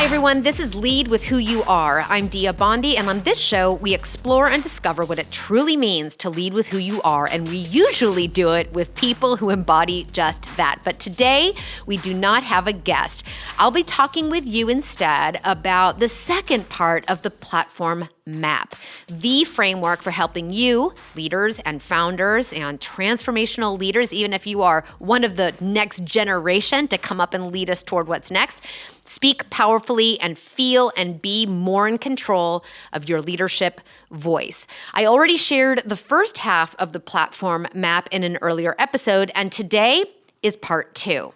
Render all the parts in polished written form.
Hi, everyone. This is Lead with Who You Are. I'm Dia Bondi, and on this show, we explore and discover what it truly means to lead with who you are, and we usually do it with people who embody just that. But today, we do not have a guest. I'll be talking with you instead about the second part of the platform map, the framework for helping you, leaders and founders and transformational leaders, even if you are one of the next generation to come up and lead us toward what's next, speak powerfully and feel and be more in control of your leadership voice. I already shared the first half of the platform map in an earlier episode, and today is part 2.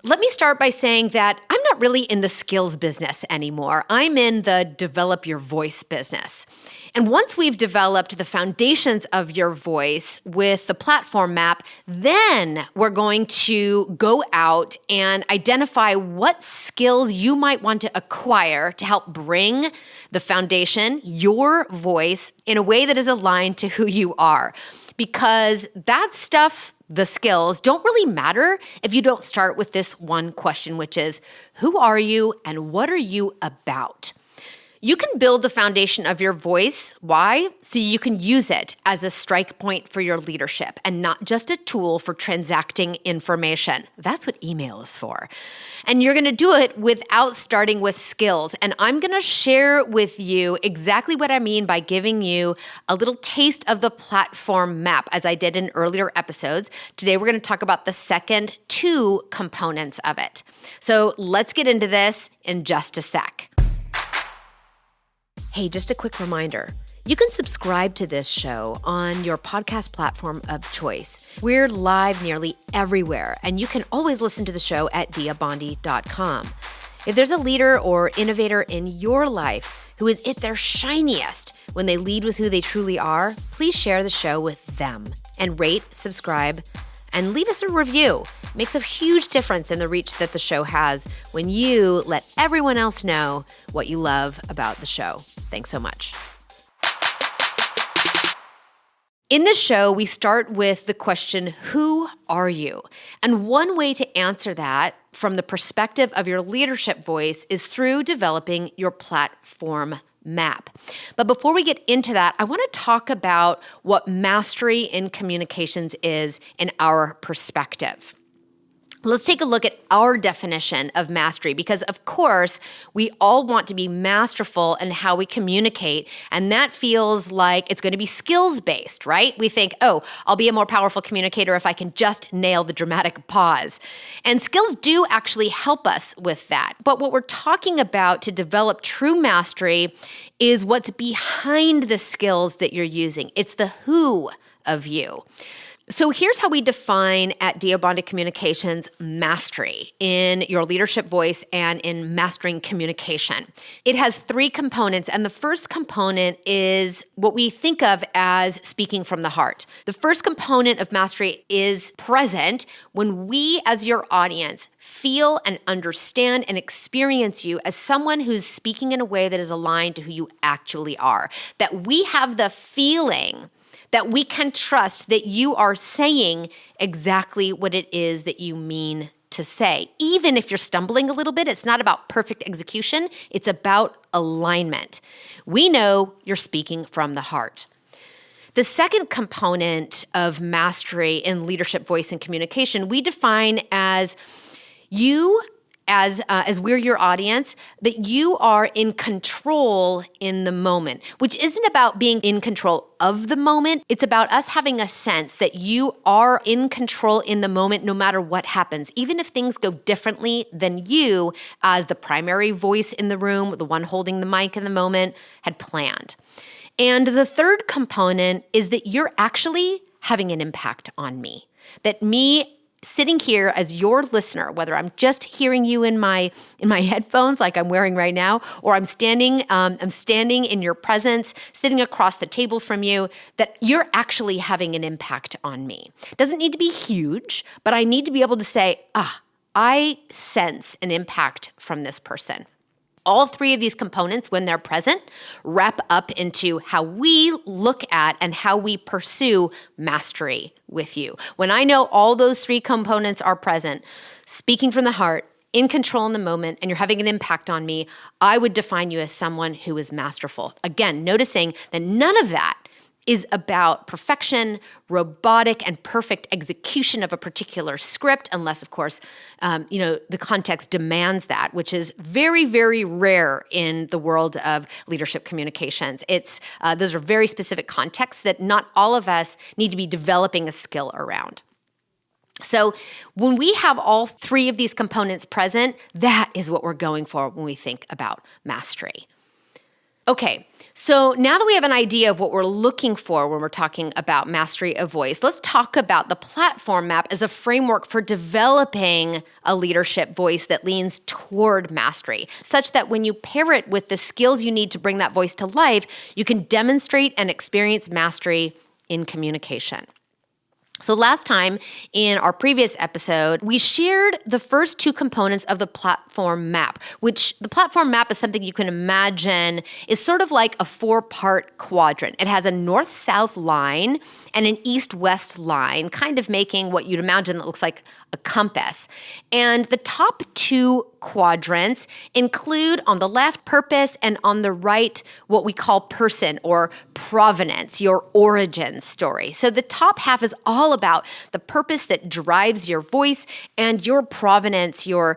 Let me start by saying that I'm not really in the skills business anymore. I'm in the develop your voice business. And once we've developed the foundations of your voice with the platform map, then we're going to go out and identify what skills you might want to acquire to help bring the foundation, your voice, in a way that is aligned to who you are. Because that stuff, the skills, don't really matter if you don't start with this one question, which is, who are you and what are you about? You can build the foundation of your voice. Why? So you can use it as a strike point for your leadership and not just a tool for transacting information. That's what email is for. And you're going to do it without starting with skills. And I'm going to share with you exactly what I mean by giving you a little taste of the platform map, as I did in earlier episodes. Today, we're going to talk about the second 2 components of it. So let's get into this in just a sec. Hey, just a quick reminder. You can subscribe to this show on your podcast platform of choice. We're live nearly everywhere, and you can always listen to the show at diabondi.com. If there's a leader or innovator in your life who is at their shiniest when they lead with who they truly are, please share the show with them and rate, subscribe, and leave us a review. It makes a huge difference in the reach that the show has when you let everyone else know what you love about the show. Thanks so much. In this show, we start with the question, who are you? And one way to answer that from the perspective of your leadership voice is through developing your platform map. But before we get into that, I want to talk about what mastery in communications is in our perspective. Let's take a look at our definition of mastery because, of course, we all want to be masterful in how we communicate, and that feels like it's going to be skills-based, right? We think, oh, I'll be a more powerful communicator if I can just nail the dramatic pause. And skills do actually help us with that. But what we're talking about to develop true mastery is what's behind the skills that you're using. It's the who of you. So here's how we define at Dia Bondi Communications mastery in your leadership voice and in mastering communication. It has 3 components, and the first component is what we think of as speaking from the heart. The first component of mastery is present when we, as your audience, feel and understand and experience you as someone who's speaking in a way that is aligned to who you actually are. That we have the feeling that we can trust that you are saying exactly what it is that you mean to say. Even if you're stumbling a little bit, it's not about perfect execution, it's about alignment. We know you're speaking from the heart. The second component of mastery in leadership, voice, and communication, we define as you as we're your audience, that you are in control in the moment, which isn't about being in control of the moment. It's about us having a sense that you are in control in the moment no matter what happens, even if things go differently than you as the primary voice in the room, the one holding the mic in the moment, had planned. And the third component is that you're actually having an impact on me, that me sitting here as your listener, whether I'm just hearing you in my headphones like I'm wearing right now, or I'm standing in your presence, sitting across the table from you, that you're actually having an impact on me. It doesn't need to be huge, but I need to be able to say, I sense an impact from this person. All 3 of these components, when they're present, wrap up into how we look at and how we pursue mastery with you. When I know all those 3 components are present, speaking from the heart, in control in the moment, and you're having an impact on me, I would define you as someone who is masterful. Again, noticing that none of that is about perfection, robotic, and perfect execution of a particular script, unless, of course, the context demands that, which is very, very rare in the world of leadership communications. Those are very specific contexts that not all of us need to be developing a skill around. So when we have all three of these components present, that is what we're going for when we think about mastery. Okay, so now that we have an idea of what we're looking for when we're talking about mastery of voice, let's talk about the platform map as a framework for developing a leadership voice that leans toward mastery, such that when you pair it with the skills you need to bring that voice to life, you can demonstrate and experience mastery in communication. So last time in our previous episode, we shared the first two components of the platform map, which the platform map is something you can imagine is sort of like a 4-part quadrant. It has a north-south line and an east-west line, kind of making what you'd imagine that looks like a compass. And the top two quadrants include on the left purpose and on the right what we call person or provenance, your origin story. So the top half is all about the purpose that drives your voice and your provenance, your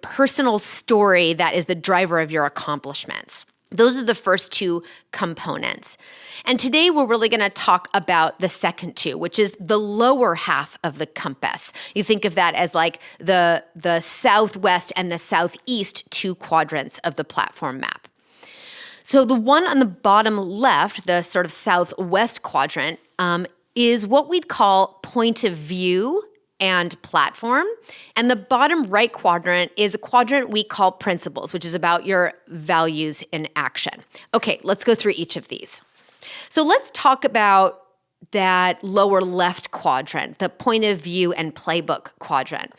personal story that is the driver of your accomplishments. Those are the first two components. And today we're really going to talk about the second two, which is the lower half of the compass. You think of that as like the southwest and the southeast two quadrants of the platform map. So the one on the bottom left, the sort of southwest quadrant, is what we'd call point of view and platform. And the bottom right quadrant is a quadrant we call principles, which is about your values in action. Okay, let's go through each of these. So let's talk about that lower left quadrant, the point of view and playbook quadrant.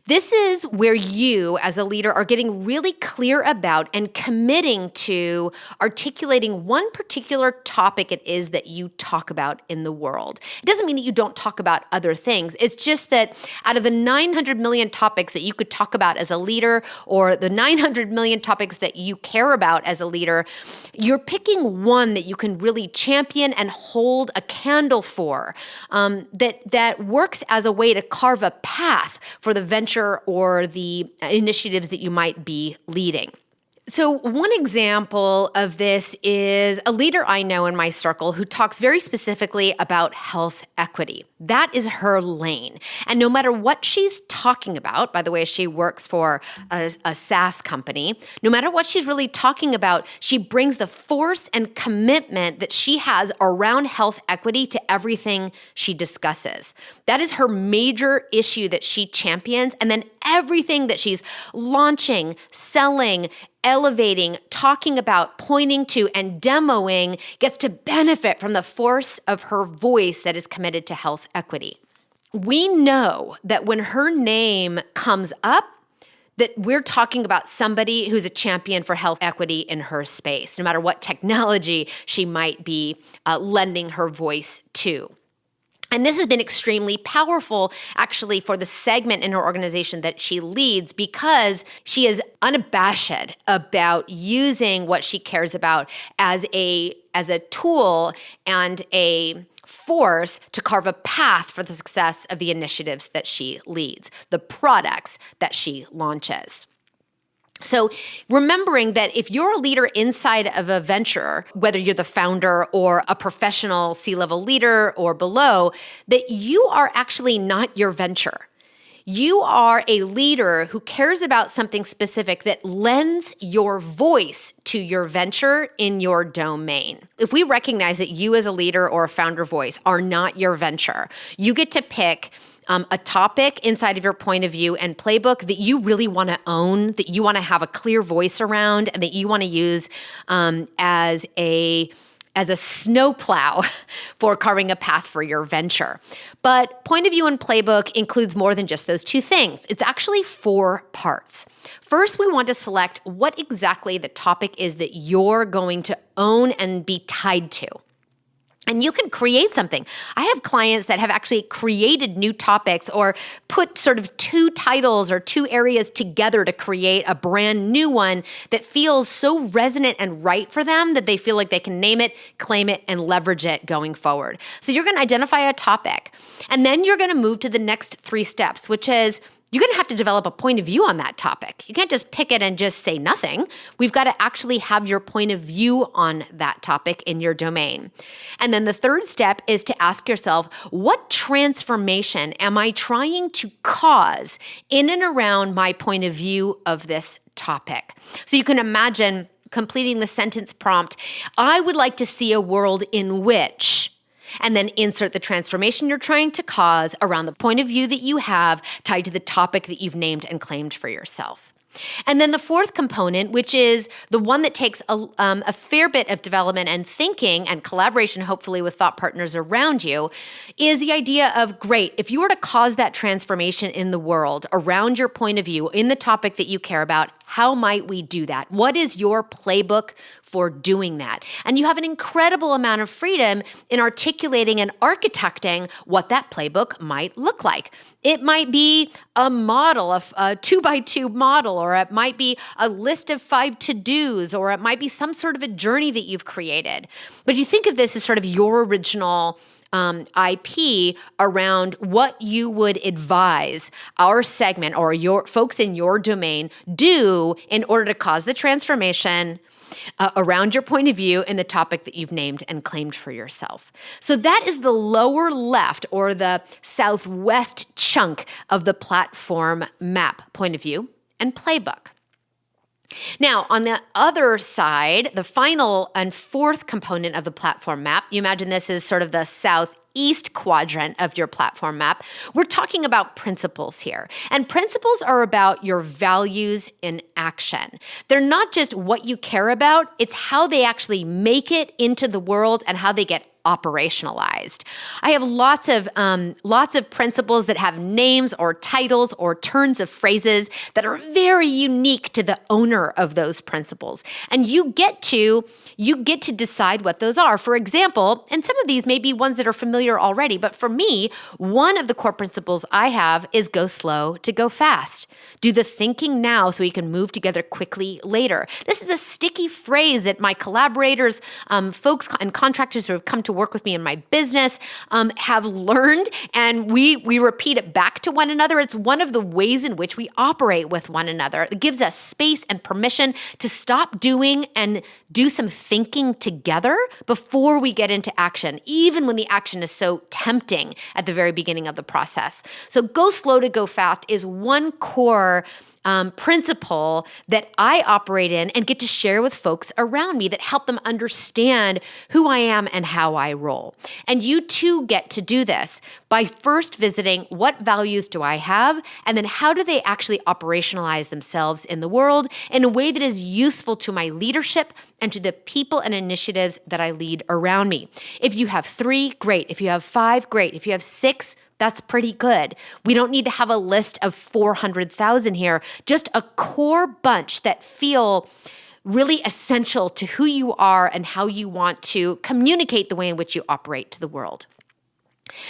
This is where you, as a leader, are getting really clear about and committing to articulating one particular topic it is that you talk about in the world. It doesn't mean that you don't talk about other things. It's just that out of the 900 million topics that you could talk about as a leader, or the 900 million topics that you care about as a leader, you're picking one that you can really champion and hold a candle for, that works as a way to carve a path for the venture or the initiatives that you might be leading. So one example of this is a leader I know in my circle who talks very specifically about health equity. That is her lane. And no matter what she's talking about, by the way, she works for a SaaS company, no matter what she's really talking about, she brings the force and commitment that she has around health equity to everything she discusses. That is her major issue that she champions. And then everything that she's launching, selling, elevating, talking about, pointing to, and demoing gets to benefit from the force of her voice that is committed to health equity. We know that when her name comes up, that we're talking about somebody who's a champion for health equity in her space, no matter what technology she might be lending her voice to. And this has been extremely powerful, actually, for the segment in her organization that she leads, because she is unabashed about using what she cares about as a tool and a force to carve a path for the success of the initiatives that she leads, the products that she launches. So remembering that if you're a leader inside of a venture, whether you're the founder or a professional C-level leader or below, that you are actually not your venture. You are a leader who cares about something specific that lends your voice to your venture in your domain. If we recognize that you as a leader or a founder voice are not your venture, you get to pick a topic inside of your point of view and playbook that you really want to own, that you want to have a clear voice around, and that you want to use as a snowplow for carving a path for your venture. But point of view and playbook includes more than just those two things. It's actually 4 parts. First, we want to select what exactly the topic is that you're going to own and be tied to. And you can create something. I have clients that have actually created new topics or put sort of two titles or two areas together to create a brand new one that feels so resonant and right for them that they feel like they can name it, claim it, and leverage it going forward. So you're going to identify a topic, and then you're going to move to the next 3 steps, which is you're going to have to develop a point of view on that topic. You can't just pick it and just say nothing. We've got to actually have your point of view on that topic in your domain. And then the third step is to ask yourself, what transformation am I trying to cause in and around my point of view of this topic? So you can imagine completing the sentence prompt, I would like to see a world in which, and then insert the transformation you're trying to cause around the point of view that you have tied to the topic that you've named and claimed for yourself. And then the fourth component, which is the one that takes a fair bit of development and thinking and collaboration, hopefully with thought partners around you, is the idea of, great, if you were to cause that transformation in the world around your point of view in the topic that you care about, how might we do that? What is your playbook for doing that? And you have an incredible amount of freedom in articulating and architecting what that playbook might look like. It might be a model, a 2x2 model, or it might be a list of 5 to-dos, or it might be some sort of a journey that you've created. But you think of this as sort of your original IP around what you would advise our segment or your folks in your domain do in order to cause the transformation around your point of view in the topic that you've named and claimed for yourself. So that is the lower left or the southwest chunk of the platform map, point of view and playbook. Now, on the other side, the final and fourth component of the platform map, you imagine this is sort of the southeast quadrant of your platform map. We're talking about principles here. And principles are about your values in action. They're not just what you care about, it's how they actually make it into the world and how they get operationalized. I have lots of principles that have names or titles or turns of phrases that are very unique to the owner of those principles. And you get to decide what those are. For example, and some of these may be ones that are familiar already, but for me, one of the core principles I have is go slow to go fast. Do the thinking now so we can move together quickly later. This is a sticky phrase that my collaborators, folks and contractors who have come to work with me in my business have learned, and we repeat it back to one another. It's one of the ways in which we operate with one another. It gives us space and permission to stop doing and do some thinking together before we get into action, even when the action is so tempting at the very beginning of the process. So go slow to go fast is one core principle that I operate in and get to share with folks around me that help them understand who I am and how I roll. And you too get to do this by first visiting what values do I have, and then how do they actually operationalize themselves in the world in a way that is useful to my leadership and to the people and initiatives that I lead around me. If you have 3, great. If you have 5, great. If you have 6, that's pretty good. We don't need to have a list of 400,000 here, just a core bunch that feel really essential to who you are and how you want to communicate the way in which you operate to the world.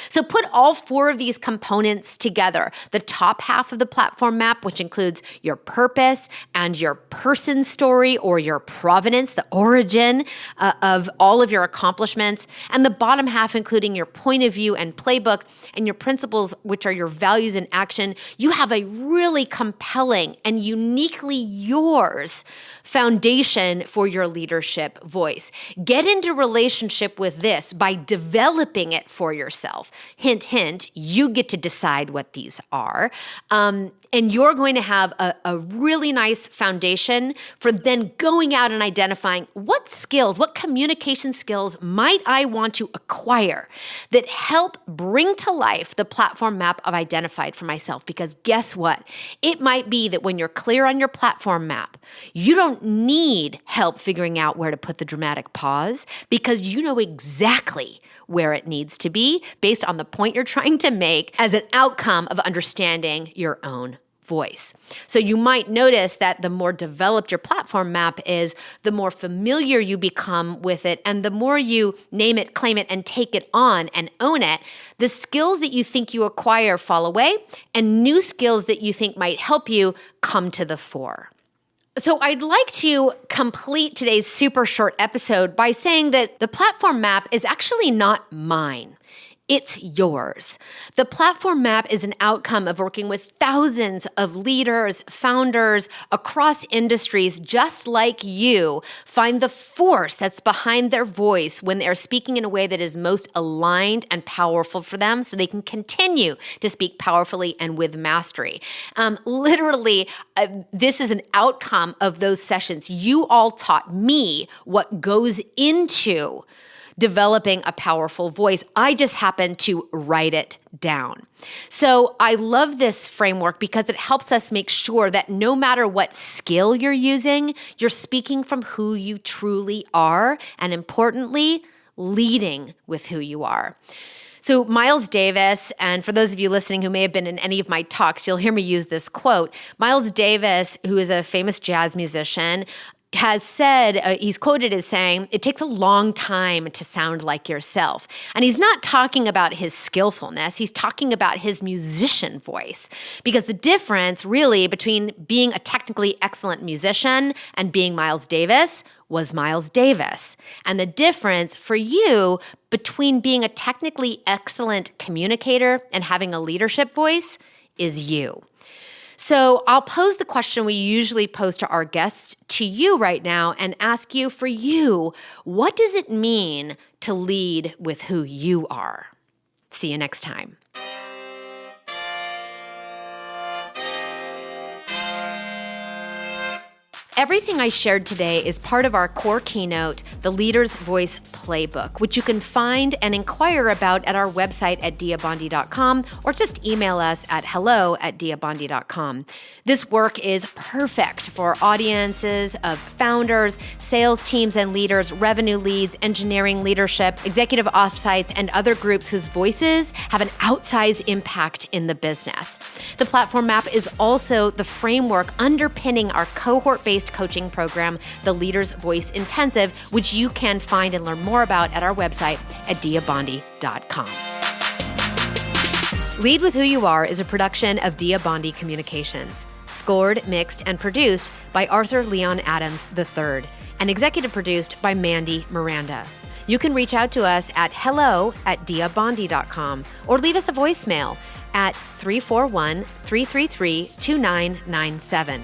So put all 4 of these components together. The top half of the platform map, which includes your purpose and your person story or your provenance, the origin of all of your accomplishments, and the bottom half, including your point of view and playbook and your principles, which are your values in action. You have a really compelling and uniquely yours foundation for your leadership voice. Get into relationship with this by developing it for yourself. Hint, hint, you get to decide what these are. And you're going to have a really nice foundation for then going out and identifying what skills, what communication skills might I want to acquire that help bring to life the platform map I've identified for myself. Because guess what? It might be that when you're clear on your platform map, you don't need help figuring out where to put the dramatic pause because you know exactly where it needs to be based on the point you're trying to make as an outcome of understanding your own voice. So you might notice that the more developed your platform map is, the more familiar you become with it, and the more you name it, claim it, and take it on and own it, the skills that you think you acquire fall away, and new skills that you think might help you come to the fore. So I'd like to complete today's super short episode by saying that the platform map is actually not mine. It's yours. The platform map is an outcome of working with thousands of leaders, founders across industries just like you find the force that's behind their voice when they're speaking in a way that is most aligned and powerful for them so they can continue to speak powerfully and with mastery. This is an outcome of those sessions. You all taught me what goes into developing a powerful voice. I just happen to write it down. So I love this framework because it helps us make sure that no matter what skill you're using, you're speaking from who you truly are, and importantly, leading with who you are. So Miles Davis, and for those of you listening who may have been in any of my talks, you'll hear me use this quote. Miles Davis, who is a famous jazz musician, has said, he's quoted as saying, it takes a long time to sound like yourself. And he's not talking about his skillfulness, he's talking about his musician voice. Because the difference really between being a technically excellent musician and being Miles Davis was Miles Davis. And the difference for you between being a technically excellent communicator and having a leadership voice is you. So I'll pose the question we usually pose to our guests to you right now and ask you, for you, what does it mean to lead with who you are? See you next time. Everything I shared today is part of our core keynote, the Leader's Voice Playbook, which you can find and inquire about at our website at diabondi.com, or just email us at hello@diabondi.com. This work is perfect for audiences of founders, sales teams and leaders, revenue leads, engineering leadership, executive offsites, and other groups whose voices have an outsized impact in the business. The platform map is also the framework underpinning our cohort-based coaching program, the Leader's Voice Intensive, which you can find and learn more about at our website at diabondi.com. Lead with Who You Are is a production of Diabondi Communications, scored, mixed, and produced by Arthur Leon Adams III, and executive produced by Mandy Miranda. You can reach out to us at hello@diabondi.com or leave us a voicemail at 341-333-2997.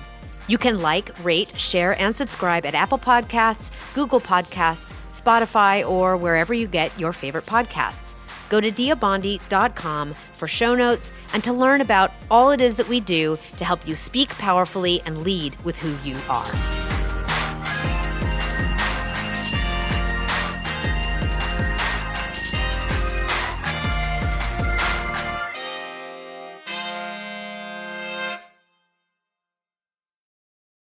You can like, rate, share, and subscribe at Apple Podcasts, Google Podcasts, Spotify, or wherever you get your favorite podcasts. Go to diabondi.com for show notes and to learn about all it is that we do to help you speak powerfully and lead with who you are.